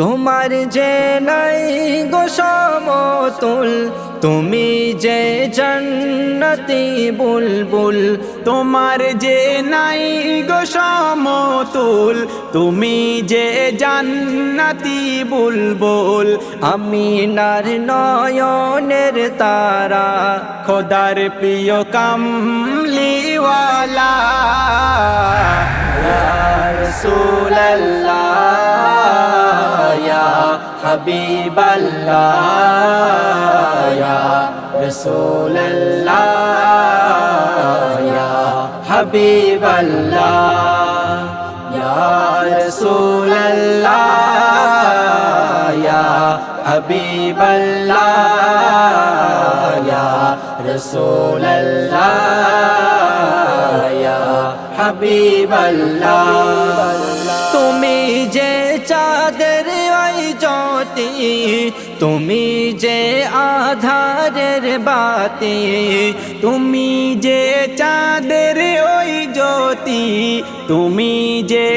তোমার যে নাই গো সমতুল, তুমি যে জান্নাতি বুলবুল। তোমার যে নাই গো সমতুল, তুমি যে জান্নাতি বুলবুল। আমিনার নয়নের তারা, খোদার প্রিয় কামলিওয়ালা, ইয়া রাসূলুল্লাহ ইয়া হাবিবাল্লাহ ইয়া রাসূলুল্লাহ ইয়া হাবিবাল্লাহ ইয়া রাসূলুল্লাহ ইয়া হাবিবাল্লাহ ইয়া রাসূলুল্লাহ ইয়া হাবিবাল্লাহ। তুমি যে চাঁদের ওই জ্যোতি, তুমি যে আধারের বাতি। তুমি যে চাঁদের ওই জ্যোতি, তুমি যে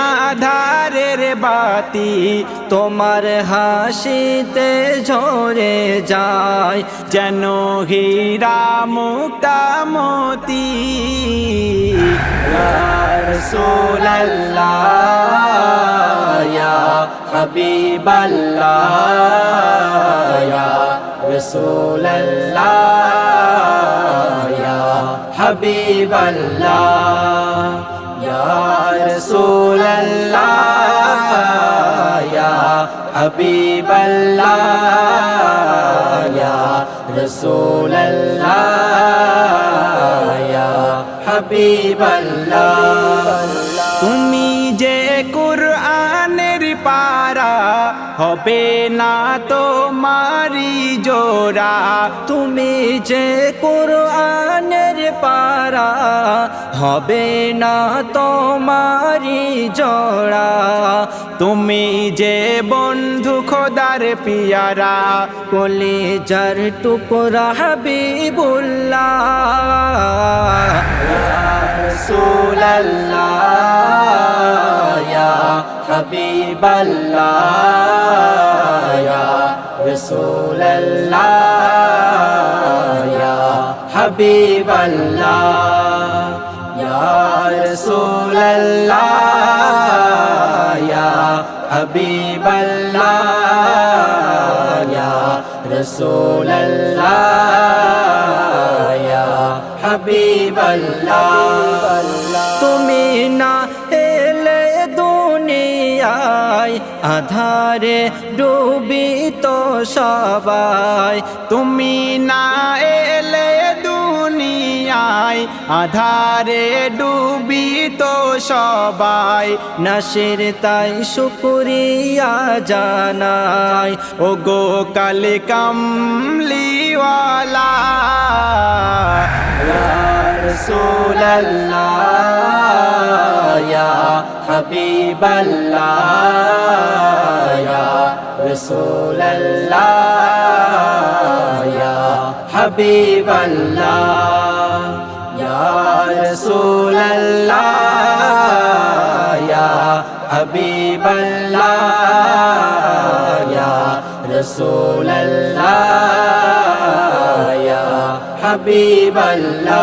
আধারের বাতি। তোমার হাসিতে ঝরে যায় যেন হীরা মুক্তা মতি। ইয়া রাসূলুল্লাহ ইয়া হাবিবাল্লাহ ইয়া রাসূলুল্লাহ ইয়া হাবিবাল্লাহ ইয়া রাসূলুল্লাহ ইয়া হাবিবাল্লাহ ইয়া রাসূলুল্লাহ ইয়া হাবিবাল্লাহ। তুমি যে কুরআনের পারা, হবে না তোমারি জোড়া। তুমি যে কুরআনের পারা, হবে না তোমারি জোড়া। তুমি যে বন্ধু খোদার পিয়ারা, কলিজার টুকরা হাবিবুল্লাহ ইয়া রাসূলুল্লাহ ইয়া হাবিবাল্লাহ ইয়া রাসূলুল্লাহ ইয়া হাবিবাল্লাহ ইয়া রাসূলুল্লাহ ইয়া হাবিবাল্লাহ ইয়া রাসূলুল্লাহ ইয়া হাবিবাল্লাহ। তুমি না এলে দুনিয়ায়, আধারে ডুবিত সবাই। তুমি না এলে দুনিয়ায়, আধারে ডুবিত সবাই। নাসির তাই শুকরিয়া জানাই, ও গো কালে কামলিওয়ালা, ইয়া রাসূলুল্লাহ ইয়া হাবিবাল্লাহ ইয়া রাসূলুল্লাহ ইয়া হাবিবাল্লাহ ইয়া রাসূলুল্লাহ ইয়া হাবিবাল্লাহ ইয়া রাসূলুল্লাহ ইয়া হাবিবাল্লাহ।